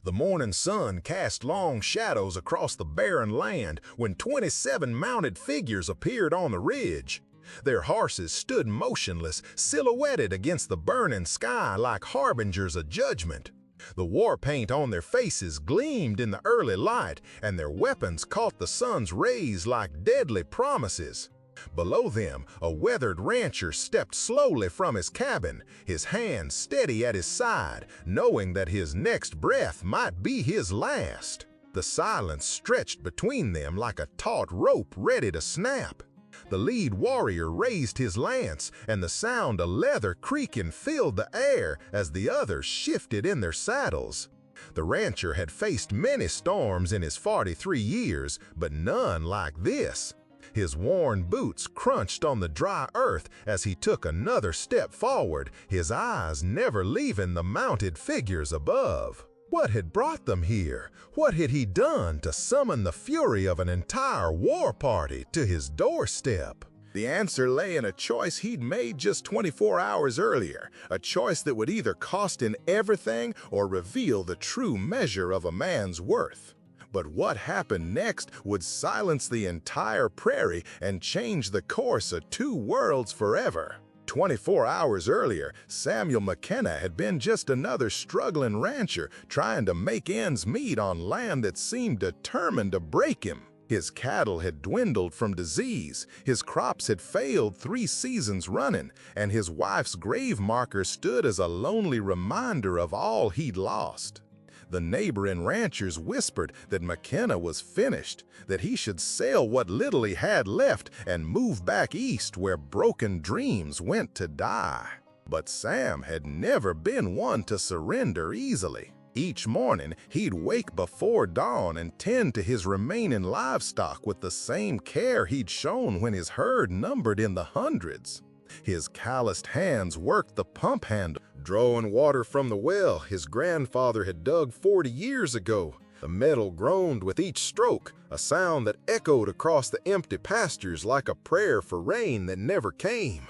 The morning sun cast long shadows across the barren land when 27 mounted figures appeared on the ridge. Their horses stood motionless, silhouetted against the burning sky like harbingers of judgment. The war paint on their faces gleamed in the early light, and their weapons caught the sun's rays like deadly promises. Below them, a weathered rancher stepped slowly from his cabin, his hand steady at his side, knowing that his next breath might be his last. The silence stretched between them like a taut rope ready to snap. The lead warrior raised his lance, and the sound of leather creaking filled the air as the others shifted in their saddles. The rancher had faced many storms in his 43 years, but none like this. His worn boots crunched on the dry earth as he took another step forward, his eyes never leaving the mounted figures above. What had brought them here? What had he done to summon the fury of an entire war party to his doorstep? The answer lay in a choice he'd made just 24 hours earlier, a choice that would either cost him everything or reveal the true measure of a man's worth. But what happened next would silence the entire prairie and change the course of two worlds forever. 24 hours earlier, Samuel McKenna had been just another struggling rancher trying to make ends meet on land that seemed determined to break him. His cattle had dwindled from disease, his crops had failed 3 seasons running, and his wife's grave marker stood as a lonely reminder of all he'd lost. The neighboring ranchers whispered that McKenna was finished, that he should sell what little he had left and move back east where broken dreams went to die. But Sam had never been one to surrender easily. Each morning, he'd wake before dawn and tend to his remaining livestock with the same care he'd shown when his herd numbered in the hundreds. His calloused hands worked the pump handle, drawing water from the well his grandfather had dug 40 years ago. The metal groaned with each stroke, a sound that echoed across the empty pastures like a prayer for rain that never came.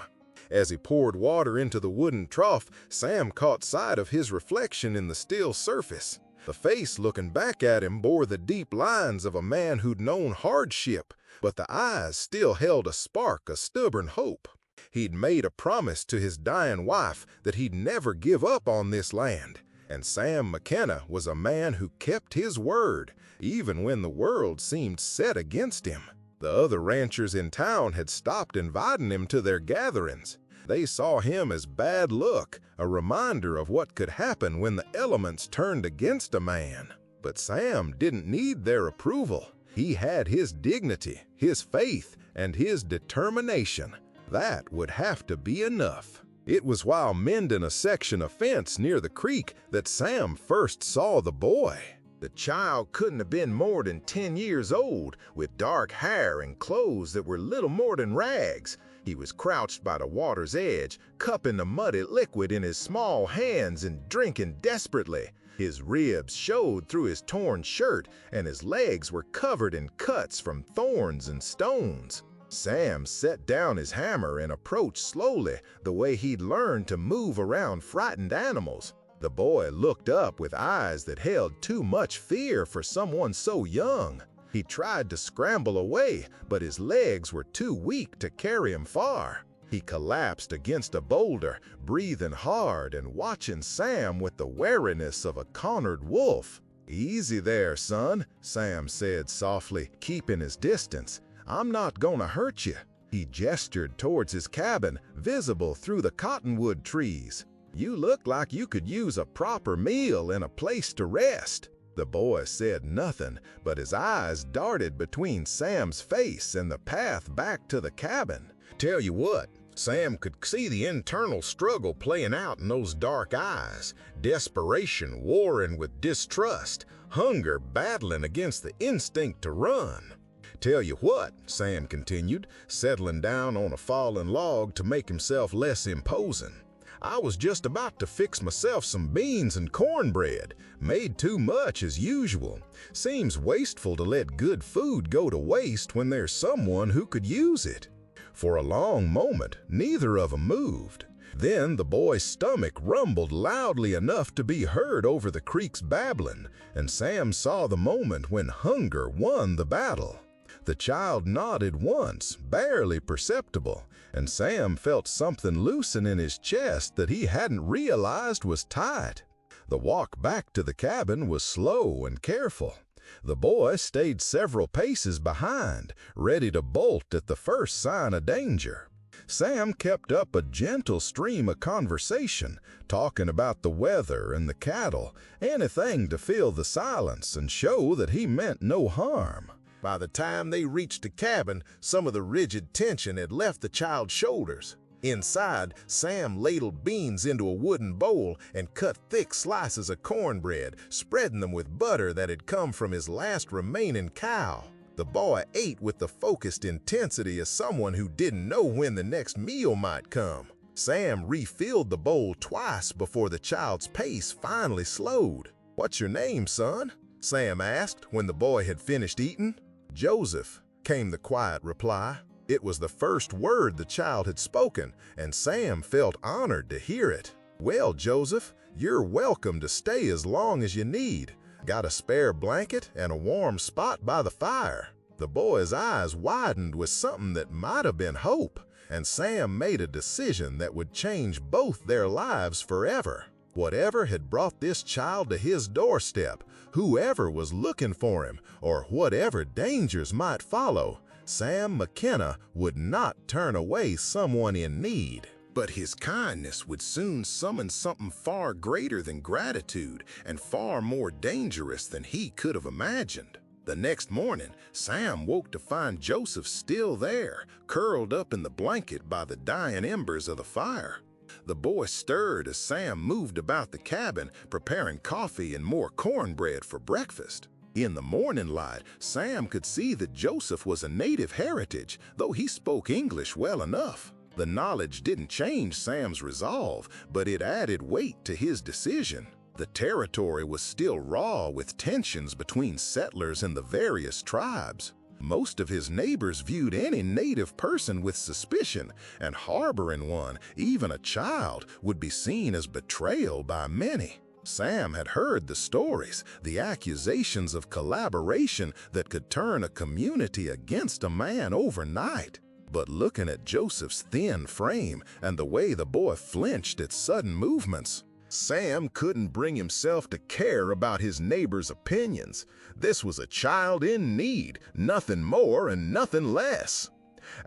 As he poured water into the wooden trough, Sam caught sight of his reflection in the still surface. The face looking back at him bore the deep lines of a man who'd known hardship, but the eyes still held a spark of stubborn hope. He'd made a promise to his dying wife that he'd never give up on this land, and Sam McKenna was a man who kept his word, even when the world seemed set against him. The other ranchers in town had stopped inviting him to their gatherings. They saw him as bad luck, a reminder of what could happen when the elements turned against a man. But Sam didn't need their approval. He had his dignity, his faith, and his determination. That would have to be enough. It was while mending a section of fence near the creek that Sam first saw the boy. The child couldn't have been more than 10 years old, with dark hair and clothes that were little more than rags. He was crouched by the water's edge, cupping the muddy liquid in his small hands and drinking desperately. His ribs showed through his torn shirt, and his legs were covered in cuts from thorns and stones. Sam set down his hammer and approached slowly, the way he'd learned to move around frightened animals. The boy looked up with eyes that held too much fear for someone so young. He tried to scramble away, but his legs were too weak to carry him far. He collapsed against a boulder, breathing hard and watching Sam with the wariness of a cornered wolf. "Easy there, son," Sam said softly, keeping his distance. "I'm not gonna hurt you." He gestured towards his cabin, visible through the cottonwood trees. "You look like you could use a proper meal and a place to rest." The boy said nothing, but his eyes darted between Sam's face and the path back to the cabin. Tell you what, Sam could see the internal struggle playing out in those dark eyes, desperation warring with distrust, hunger battling against the instinct to run. "Tell you what," Sam continued, settling down on a fallen log to make himself less imposing. "I was just about to fix myself some beans and cornbread. Made too much as usual. Seems wasteful to let good food go to waste when there's someone who could use it." For a long moment, neither of them moved. Then the boy's stomach rumbled loudly enough to be heard over the creek's babbling, and Sam saw the moment when hunger won the battle. The child nodded once, barely perceptible, and Sam felt something loosen in his chest that he hadn't realized was tight. The walk back to the cabin was slow and careful. The boy stayed several paces behind, ready to bolt at the first sign of danger. Sam kept up a gentle stream of conversation, talking about the weather and the cattle, anything to fill the silence and show that he meant no harm. By the time they reached the cabin, some of the rigid tension had left the child's shoulders. Inside, Sam ladled beans into a wooden bowl and cut thick slices of cornbread, spreading them with butter that had come from his last remaining cow. The boy ate with the focused intensity of someone who didn't know when the next meal might come. Sam refilled the bowl twice before the child's pace finally slowed. "What's your name, son?" Sam asked when the boy had finished eating. "Joseph," came the quiet reply. It was the first word the child had spoken, and Sam felt honored to hear it. "Well, Joseph, you're welcome to stay as long as you need. Got a spare blanket and a warm spot by the fire." The boy's eyes widened with something that might have been hope, and Sam made a decision that would change both their lives forever. Whatever had brought this child to his doorstep, whoever was looking for him, or whatever dangers might follow, Sam McKenna would not turn away someone in need. But his kindness would soon summon something far greater than gratitude and far more dangerous than he could have imagined. The next morning, Sam woke to find Joseph still there, curled up in the blanket by the dying embers of the fire. The boy stirred as Sam moved about the cabin, preparing coffee and more cornbread for breakfast. In the morning light, Sam could see that Joseph was a native heritage, though he spoke English well enough. The knowledge didn't change Sam's resolve, but it added weight to his decision. The territory was still raw with tensions between settlers and the various tribes. Most of his neighbors viewed any native person with suspicion, and harboring one, even a child, would be seen as betrayal by many. Sam had heard the stories, the accusations of collaboration that could turn a community against a man overnight. But looking at Joseph's thin frame and the way the boy flinched at sudden movements, Sam couldn't bring himself to care about his neighbor's opinions. This was a child in need, nothing more and nothing less.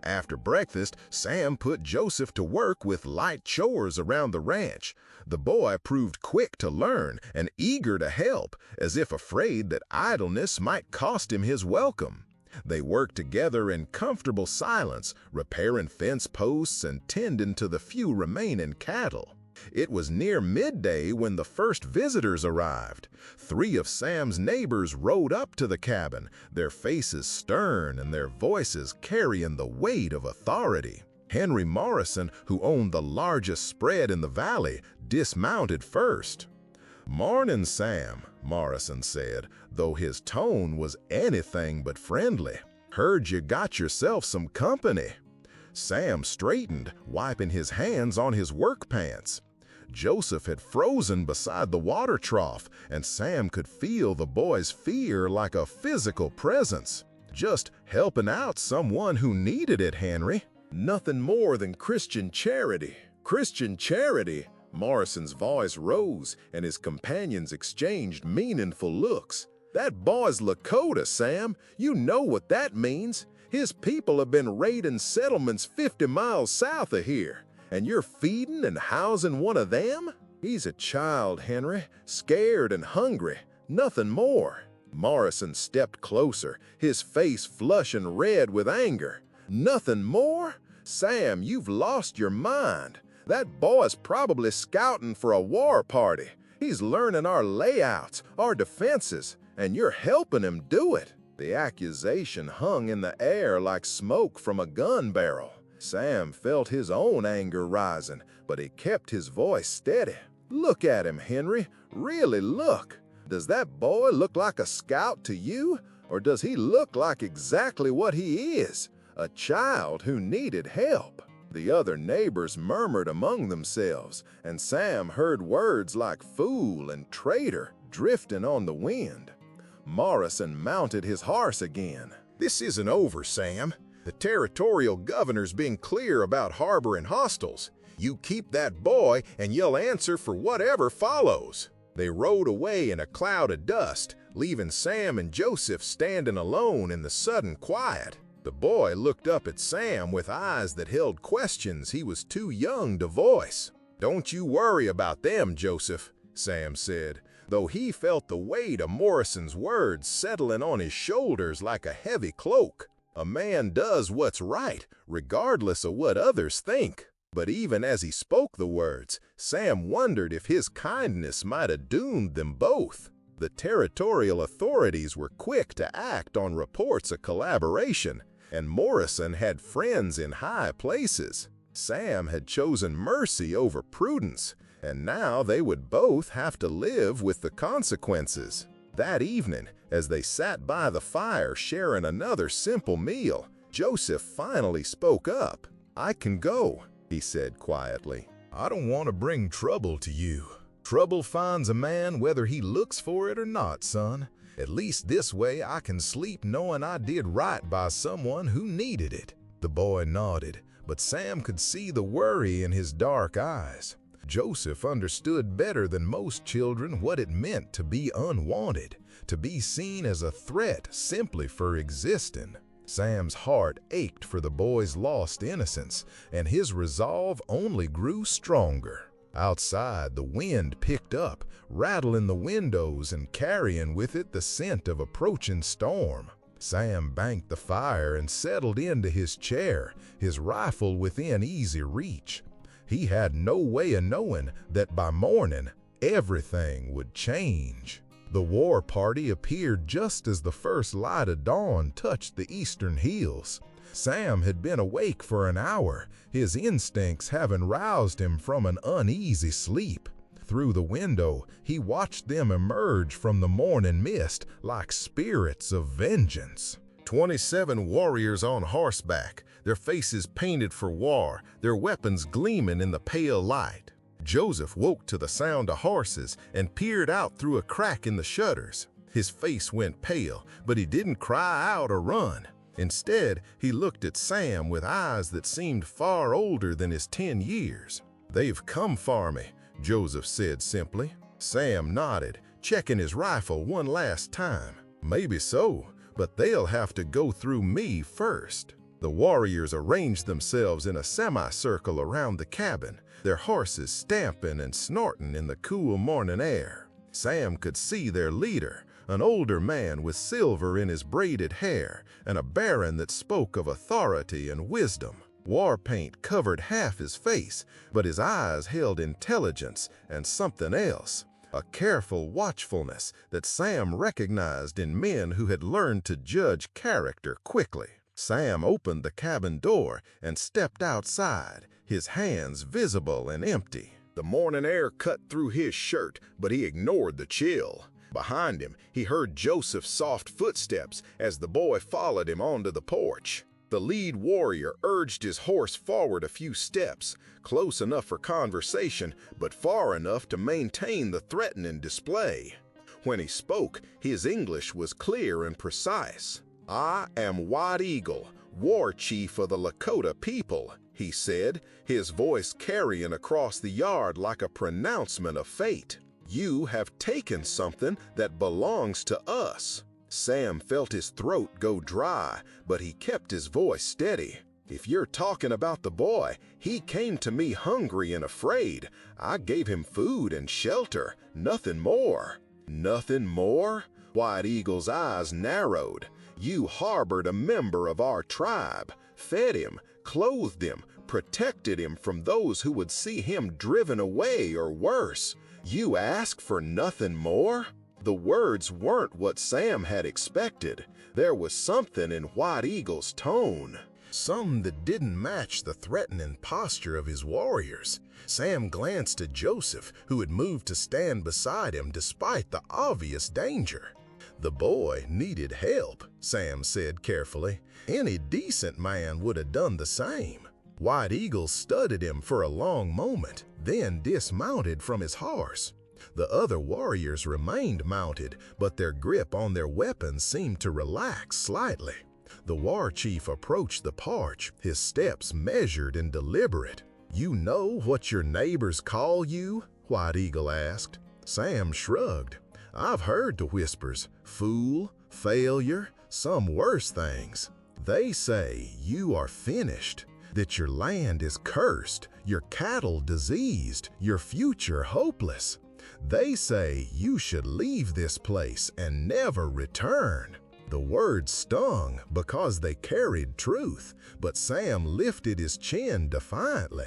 After breakfast, Sam put Joseph to work with light chores around the ranch. The boy proved quick to learn and eager to help, as if afraid that idleness might cost him his welcome. They worked together in comfortable silence, repairing fence posts and tending to the few remaining cattle. It was near midday when the first visitors arrived. 3 of Sam's neighbors rode up to the cabin, their faces stern and their voices carrying the weight of authority. Henry Morrison, who owned the largest spread in the valley, dismounted first. "Morning, Sam," Morrison said, though his tone was anything but friendly. "Heard you got yourself some company." Sam straightened, wiping his hands on his work pants. Joseph had frozen beside the water trough, and Sam could feel the boy's fear like a physical presence. "Just helping out someone who needed it, Henry." "Nothing more than Christian charity." "Christian charity?" Morrison's voice rose, and his companions exchanged meaningful looks. "That boy's Lakota, Sam. You know what that means. His people have been raiding settlements 50 miles south of here, and you're feeding and housing one of them? He's a child, Henry, scared and hungry, nothing more." Morrison stepped closer, his face flushing red with anger. "Nothing more? Sam, you've lost your mind. That boy's probably scouting for a war party. He's learning our layouts, our defenses, and you're helping him do it." The accusation hung in the air like smoke from a gun barrel. Sam felt his own anger rising, but he kept his voice steady. "Look at him, Henry. Really look. Does that boy look like a scout to you, or does he look like exactly what he is, a child who needed help?" The other neighbors murmured among themselves, and Sam heard words like fool and traitor drifting on the wind. Morrison mounted his horse again. "This isn't over, Sam. The territorial governor's being clear about harboring hostiles. You keep that boy and you'll answer for whatever follows." They rode away in a cloud of dust, leaving Sam and Joseph standing alone in the sudden quiet. The boy looked up at Sam with eyes that held questions he was too young to voice. "Don't you worry about them, Joseph," Sam said, though he felt the weight of Morrison's words settling on his shoulders like a heavy cloak. A man does what's right, regardless of what others think. But even as he spoke the words, Sam wondered if his kindness might have doomed them both. The territorial authorities were quick to act on reports of collaboration, and Morrison had friends in high places. Sam had chosen mercy over prudence, and now they would both have to live with the consequences. That evening, as they sat by the fire sharing another simple meal, Joseph finally spoke up. "I can go," he said quietly. "I don't want to bring trouble to you. Trouble finds a man whether he looks for it or not, son. At least this way I can sleep knowing I did right by someone who needed it." The boy nodded, but Sam could see the worry in his dark eyes. Joseph understood better than most children what it meant to be unwanted, to be seen as a threat simply for existing. Sam's heart ached for the boy's lost innocence, and his resolve only grew stronger. Outside, the wind picked up, rattling the windows and carrying with it the scent of approaching storm. Sam banked the fire and settled into his chair, his rifle within easy reach. He had no way of knowing that by morning, everything would change. The war party appeared just as the first light of dawn touched the eastern hills. Sam had been awake for an hour, his instincts having roused him from an uneasy sleep. Through the window, he watched them emerge from the morning mist like spirits of vengeance. 27 warriors on horseback, their faces painted for war, their weapons gleaming in the pale light. Joseph woke to the sound of horses and peered out through a crack in the shutters. His face went pale, but he didn't cry out or run. Instead, he looked at Sam with eyes that seemed far older than his 10 years. "They've come for me," Joseph said simply. Sam nodded, checking his rifle one last time. "Maybe so, but they'll have to go through me first." The warriors arranged themselves in a semicircle around the cabin, their horses stamping and snorting in the cool morning air. Sam could see their leader, an older man with silver in his braided hair and a baron that spoke of authority and wisdom. War paint covered half his face, but his eyes held intelligence and something else, a careful watchfulness that Sam recognized in men who had learned to judge character quickly. Sam opened the cabin door and stepped outside, his hands visible and empty. The morning air cut through his shirt, but he ignored the chill. Behind him, he heard Joseph's soft footsteps as the boy followed him onto the porch. The lead warrior urged his horse forward a few steps, close enough for conversation, but far enough to maintain the threatening display. When he spoke, his English was clear and precise. "I am White Eagle, war chief of the Lakota people," he said, his voice carrying across the yard like a pronouncement of fate. "You have taken something that belongs to us." Sam felt his throat go dry, but he kept his voice steady. "If you're talking about the boy, he came to me hungry and afraid. I gave him food and shelter, nothing more." "Nothing more?" White Eagle's eyes narrowed. "You harbored a member of our tribe, fed him, clothed him, protected him from those who would see him driven away or worse. You ask for nothing more?" The words weren't what Sam had expected. There was something in White Eagle's tone, something that didn't match the threatening posture of his warriors. Sam glanced at Joseph, who had moved to stand beside him despite the obvious danger. "The boy needed help," Sam said carefully. "Any decent man would have done the same." White Eagle studied him for a long moment, then dismounted from his horse. The other warriors remained mounted, but their grip on their weapons seemed to relax slightly. The war chief approached the porch, his steps measured and deliberate. "You know what your neighbors call you?" White Eagle asked. Sam shrugged. "I've heard the whispers, fool, failure, some worse things. They say you are finished, that your land is cursed, your cattle diseased, your future hopeless. They say you should leave this place and never return." The words stung because they carried truth, but Sam lifted his chin defiantly.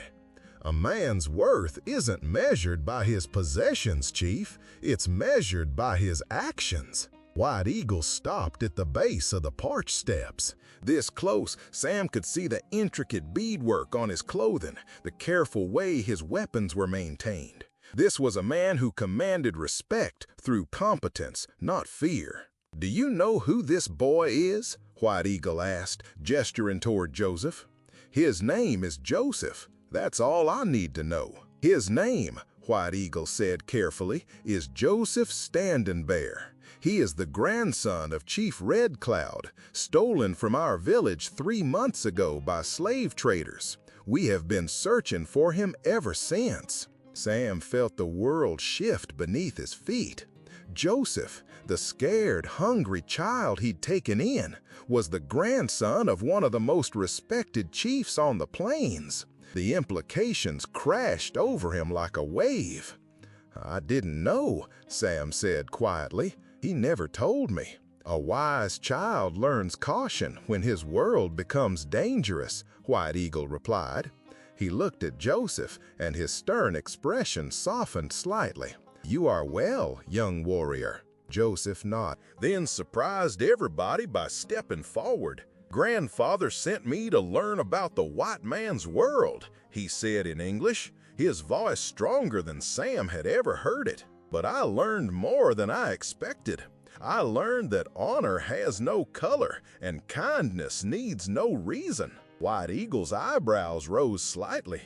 "A man's worth isn't measured by his possessions, Chief. It's measured by his actions." White Eagle stopped at the base of the porch steps. This close, Sam could see the intricate beadwork on his clothing, the careful way his weapons were maintained. This was a man who commanded respect through competence, not fear. "Do you know who this boy is?" White Eagle asked, gesturing toward Joseph. "His name is Joseph. That's all I need to know." "His name," White Eagle said carefully, "is Joseph Standing Bear. He is the grandson of Chief Red Cloud, stolen from our village 3 months ago by slave traders. We have been searching for him ever since." Sam felt the world shift beneath his feet. Joseph, the scared, hungry child he'd taken in, was the grandson of one of the most respected chiefs on the plains. The implications crashed over him like a wave. "I didn't know," Sam said quietly. "He never told me." "A wise child learns caution when his world becomes dangerous," White Eagle replied. He looked at Joseph, and his stern expression softened slightly. "You are well, young warrior." Joseph nodded, then surprised everybody by stepping forward. "Grandfather sent me to learn about the white man's world," he said in English, his voice stronger than Sam had ever heard it. "But I learned more than I expected. I learned that honor has no color and kindness needs no reason." White Eagle's eyebrows rose slightly.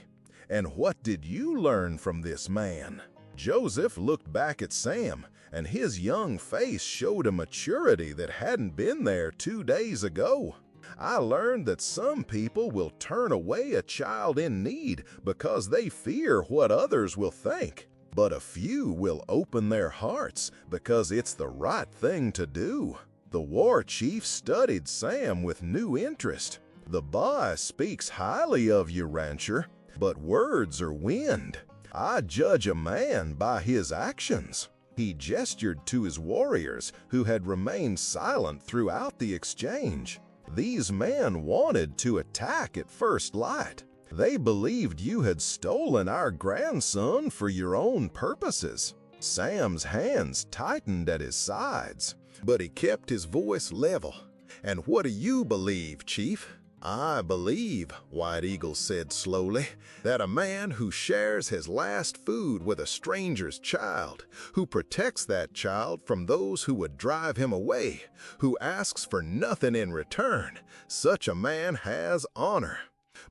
"And what did you learn from this man?" Joseph looked back at Sam, and his young face showed a maturity that hadn't been there 2 days ago. "I learned that some people will turn away a child in need because they fear what others will think. But a few will open their hearts because it's the right thing to do." The war chief studied Sam with new interest. "The boy speaks highly of you, rancher, but words are wind. I judge a man by his actions." He gestured to his warriors, who had remained silent throughout the exchange. "These men wanted to attack at first light. They believed you had stolen our grandson for your own purposes." Sam's hands tightened at his sides, but he kept his voice level. "And what do you believe, Chief?" "I believe," White Eagle said slowly, "that a man who shares his last food with a stranger's child, who protects that child from those who would drive him away, who asks for nothing in return, such a man has honor.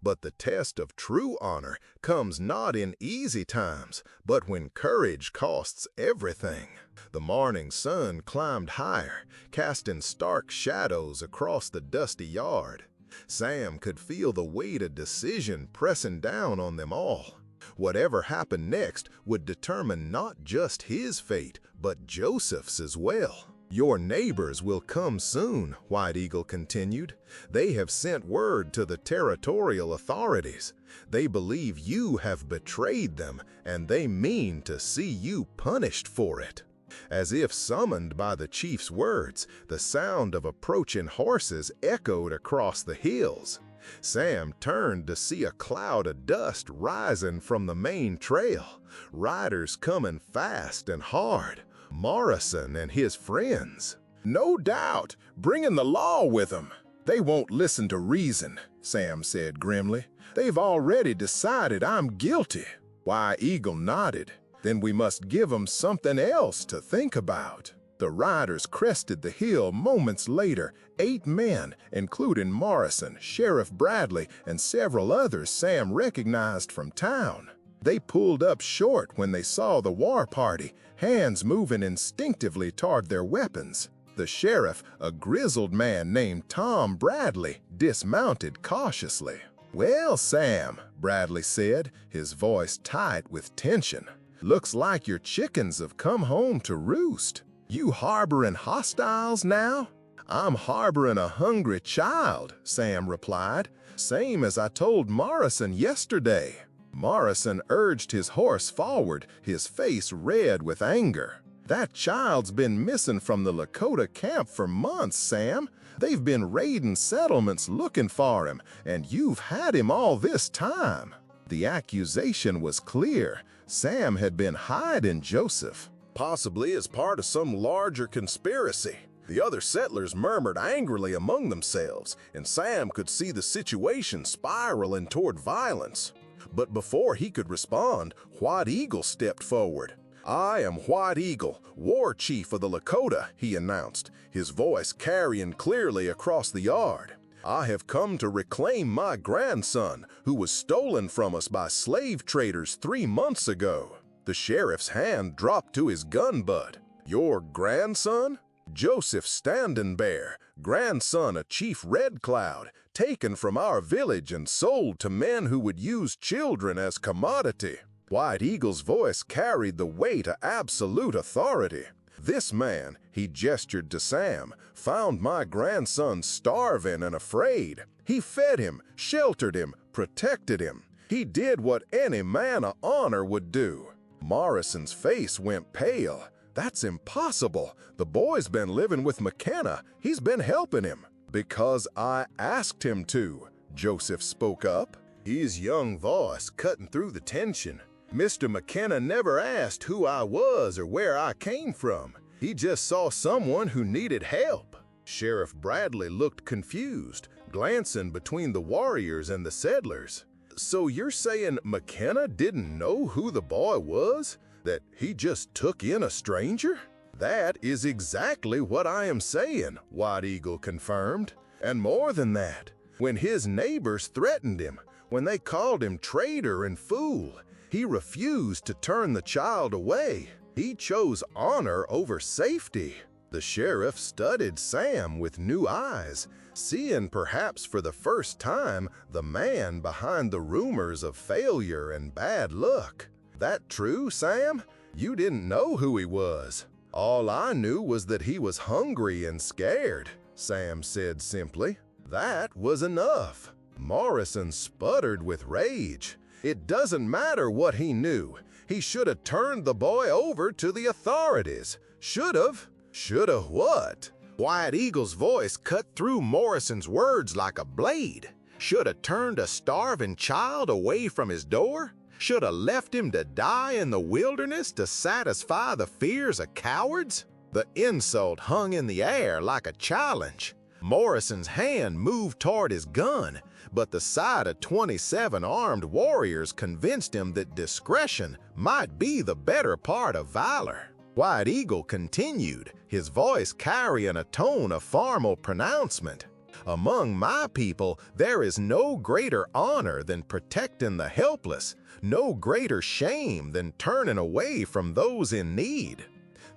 But the test of true honor comes not in easy times, but when courage costs everything." The morning sun climbed higher, casting stark shadows across the dusty yard. Sam could feel the weight of decision pressing down on them all. Whatever happened next would determine not just his fate, but Joseph's as well. "Your neighbors will come soon," White Eagle continued. "They have sent word to the territorial authorities. They believe you have betrayed them, and they mean to see you punished for it." As if summoned by the chief's words, the sound of approaching horses echoed across the hills. Sam turned to see a cloud of dust rising from the main trail, riders coming fast and hard, Morrison and his friends. "No doubt, bringing the law with them. They won't listen to reason," Sam said grimly. "They've already decided I'm guilty." White Eagle nodded. "Then we must give them something else to think about." The riders crested the hill moments later. 8 men, including Morrison, Sheriff Bradley, and several others Sam recognized from town. They pulled up short when they saw the war party, hands moving instinctively toward their weapons. The sheriff, a grizzled man named Tom Bradley, dismounted cautiously. "Well, Sam," Bradley said, his voice tight with tension, "looks like your chickens have come home to roost. You harboring hostiles now?" "I'm harboring a hungry child," Sam replied, "same as I told Morrison yesterday." Morrison urged his horse forward, his face red with anger. "That child's been missing from the Lakota camp for months, Sam. They've been raiding settlements looking for him, and you've had him all this time." The accusation was clear. Sam had been hiding Joseph, possibly as part of some larger conspiracy. The other settlers murmured angrily among themselves, and Sam could see the situation spiraling toward violence. But before he could respond, White Eagle stepped forward. "I am White Eagle, war chief of the Lakota," he announced, his voice carrying clearly across the yard. "I have come to reclaim my grandson, who was stolen from us by slave traders 3 months ago." The sheriff's hand dropped to his gun butt. "Your grandson?" "Joseph Standing Bear, grandson of Chief Red Cloud, taken from our village and sold to men who would use children as commodity." White Eagle's voice carried the weight of absolute authority. "This man," he gestured to Sam, "found my grandson starving and afraid. He fed him, sheltered him, protected him. He did what any man of honor would do." Morrison's face went pale. "That's impossible. The boy's been living with McKenna. He's been helping him." "Because I asked him to," Joseph spoke up, his young voice cutting through the tension. "Mr. McKenna never asked who I was or where I came from. He just saw someone who needed help." Sheriff Bradley looked confused, glancing between the warriors and the settlers. "So you're saying McKenna didn't know who the boy was? That he just took in a stranger?" "That is exactly what I am saying," White Eagle confirmed. "And more than that, when his neighbors threatened him, when they called him traitor and fool, he refused to turn the child away. He chose honor over safety." The sheriff studied Sam with new eyes, seeing perhaps for the first time the man behind the rumors of failure and bad luck. "That true, Sam? You didn't know who he was." "All I knew was that he was hungry and scared," Sam said simply. That was enough. Morrison sputtered with rage. "It doesn't matter what he knew. He should have turned the boy over to the authorities." "Should've? Should've what?" White Eagle's voice cut through Morrison's words like a blade. "Should have turned a starving child away from his door? Should have left him to die in the wilderness to satisfy the fears of cowards?" The insult hung in the air like a challenge. Morrison's hand moved toward his gun, but the sight of 27 armed warriors convinced him that discretion might be the better part of valor. White Eagle continued, his voice carrying a tone of formal pronouncement. "Among my people, there is no greater honor than protecting the helpless, no greater shame than turning away from those in need.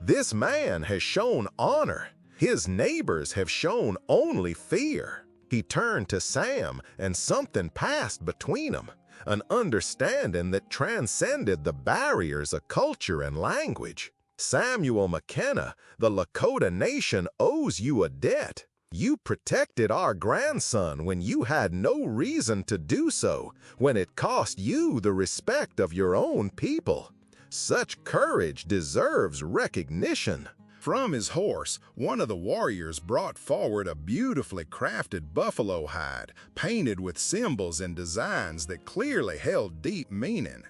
This man has shown honor. His neighbors have shown only fear." He turned to Sam, and something passed between them, an understanding that transcended the barriers of culture and language. "Samuel McKenna, the Lakota Nation owes you a debt. You protected our grandson when you had no reason to do so, when it cost you the respect of your own people. Such courage deserves recognition." From his horse, one of the warriors brought forward a beautifully crafted buffalo hide, painted with symbols and designs that clearly held deep meaning.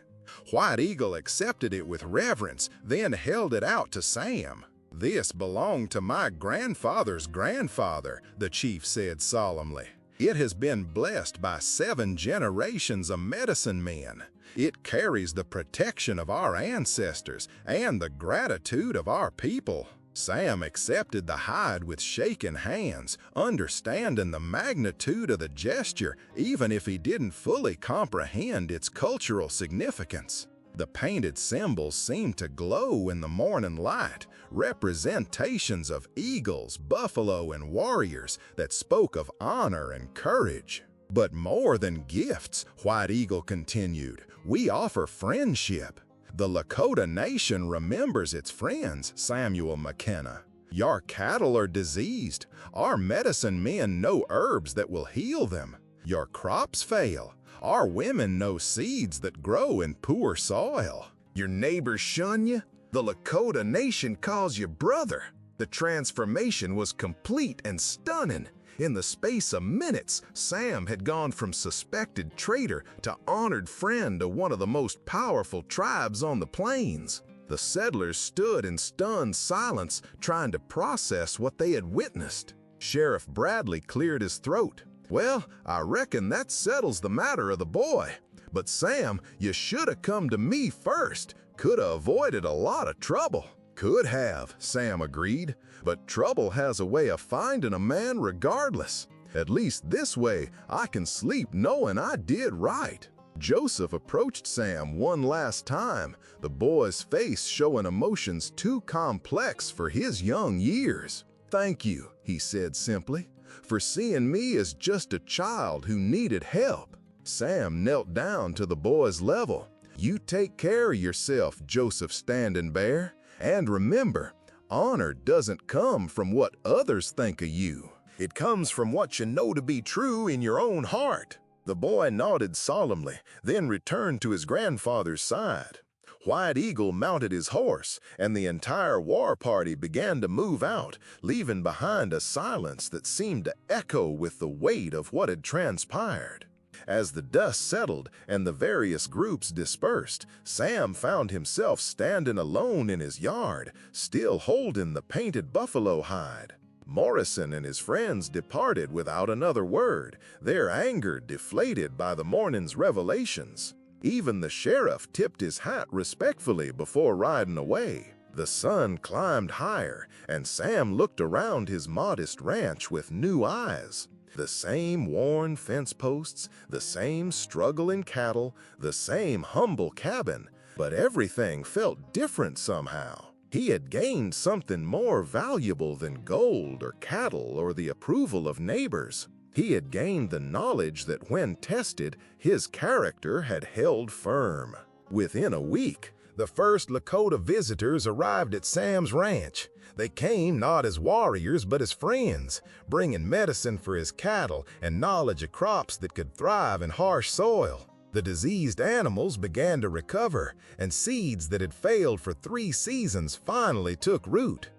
White Eagle accepted it with reverence, then held it out to Sam. "This belonged to my grandfather's grandfather," the chief said solemnly. "It has been blessed by 7 generations of medicine men. It carries the protection of our ancestors and the gratitude of our people." Sam accepted the hide with shaking hands, understanding the magnitude of the gesture even if he didn't fully comprehend its cultural significance. The painted symbols seemed to glow in the morning light, representations of eagles, buffalo, and warriors that spoke of honor and courage. But more than gifts, White Eagle continued, we offer friendship. The Lakota Nation remembers its friends, Samuel McKenna. Your cattle are diseased. Our medicine men know herbs that will heal them. Your crops fail. Our women know seeds that grow in poor soil. Your neighbors shun you. The Lakota Nation calls you brother. The transformation was complete and stunning. In the space of minutes, Sam had gone from suspected traitor to honored friend of one of the most powerful tribes on the plains. The settlers stood in stunned silence, trying to process what they had witnessed. Sheriff Bradley cleared his throat. Well, I reckon that settles the matter of the boy. But Sam, you should have come to me first. Could have avoided a lot of trouble. Could have, Sam agreed. But trouble has a way of finding a man regardless. At least this way, I can sleep knowing I did right. Joseph approached Sam one last time, the boy's face showing emotions too complex for his young years. Thank you, he said simply, for seeing me as just a child who needed help. Sam knelt down to the boy's level. You take care of yourself, Joseph Standing Bear, and remember, honor doesn't come from what others think of you. It comes from what you know to be true in your own heart. The boy nodded solemnly, then returned to his grandfather's side. White Eagle mounted his horse, and the entire war party began to move out, leaving behind a silence that seemed to echo with the weight of what had transpired. As the dust settled and the various groups dispersed, Sam found himself standing alone in his yard, still holding the painted buffalo hide. Morrison and his friends departed without another word, their anger deflated by the morning's revelations. Even the sheriff tipped his hat respectfully before riding away. The sun climbed higher, and Sam looked around his modest ranch with new eyes. The same worn fence posts, the same struggling cattle, the same humble cabin, but everything felt different somehow. He had gained something more valuable than gold or cattle or the approval of neighbors. He had gained the knowledge that when tested, his character had held firm. Within a week, the first Lakota visitors arrived at Sam's ranch. They came not as warriors but as friends, bringing medicine for his cattle and knowledge of crops that could thrive in harsh soil. The diseased animals began to recover, and seeds that had failed for 3 seasons finally took root.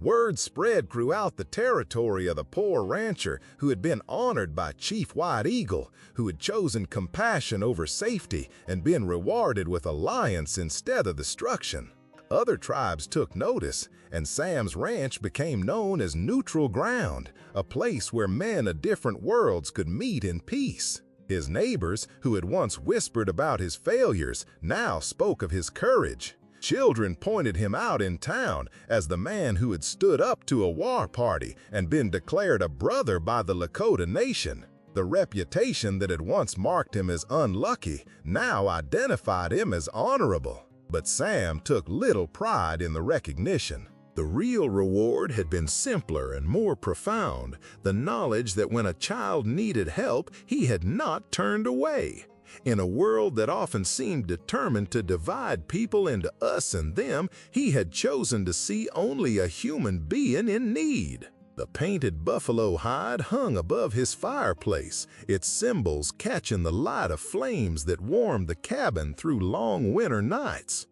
Word spread throughout the territory of the poor rancher who had been honored by Chief White Eagle, who had chosen compassion over safety and been rewarded with alliance instead of destruction. Other tribes took notice, and Sam's ranch became known as neutral ground, a place where men of different worlds could meet in peace. His neighbors, who had once whispered about his failures, now spoke of his courage. Children pointed him out in town as the man who had stood up to a war party and been declared a brother by the Lakota Nation. The reputation that had once marked him as unlucky now identified him as honorable. But Sam took little pride in the recognition. The real reward had been simpler and more profound, the knowledge that when a child needed help, he had not turned away. In a world that often seemed determined to divide people into us and them, he had chosen to see only a human being in need. The painted buffalo hide hung above his fireplace, its symbols catching the light of flames that warmed the cabin through long winter nights.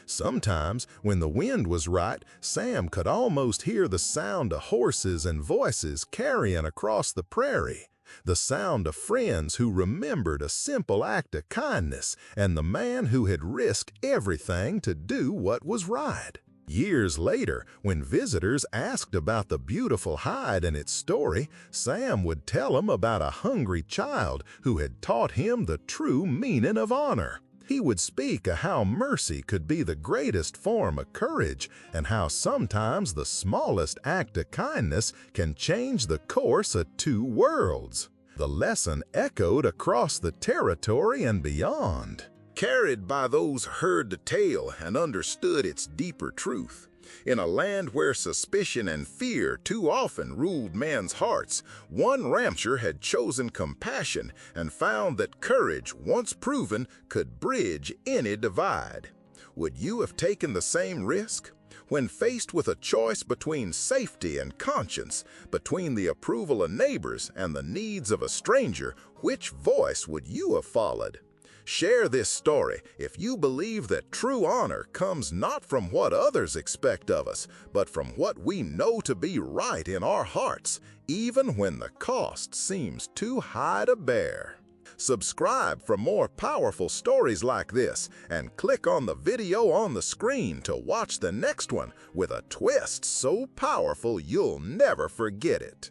Sometimes, when the wind was right, Sam could almost hear the sound of horses and voices carrying across the prairie, the sound of friends who remembered a simple act of kindness and the man who had risked everything to do what was right. Years later, when visitors asked about the beautiful hide and its story, Sam would tell them about a hungry child who had taught him the true meaning of honor. He would speak of how mercy could be the greatest form of courage and how sometimes the smallest act of kindness can change the course of two worlds. The lesson echoed across the territory and beyond. Carried by those who heard the tale and understood its deeper truth. In a land where suspicion and fear too often ruled men's hearts, one rancher had chosen compassion and found that courage, once proven, could bridge any divide. Would you have taken the same risk? When faced with a choice between safety and conscience, between the approval of neighbors and the needs of a stranger, which voice would you have followed? Share this story if you believe that true honor comes not from what others expect of us, but from what we know to be right in our hearts, even when the cost seems too high to bear. Subscribe for more powerful stories like this, and click on the video on the screen to watch the next one with a twist so powerful you'll never forget it.